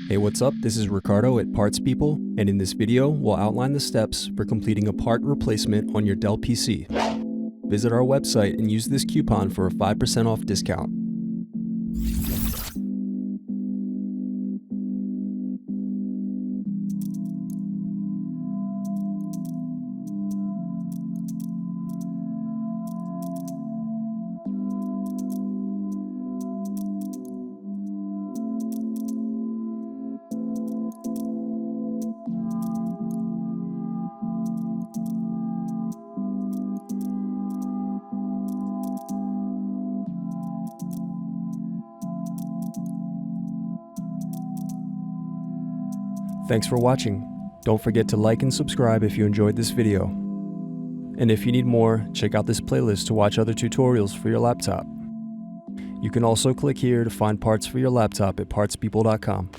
Hey, what's up? This is Ricardo at Parts People, and in this video, we'll outline the steps for completing a part replacement on your Dell PC. Visit our website and use this coupon for a 5% off discount. Thanks for watching. Don't forget to like and subscribe if you enjoyed this video. And if you need more, check out this playlist to watch other tutorials for your laptop. You can also click here to find parts for your laptop at partspeople.com.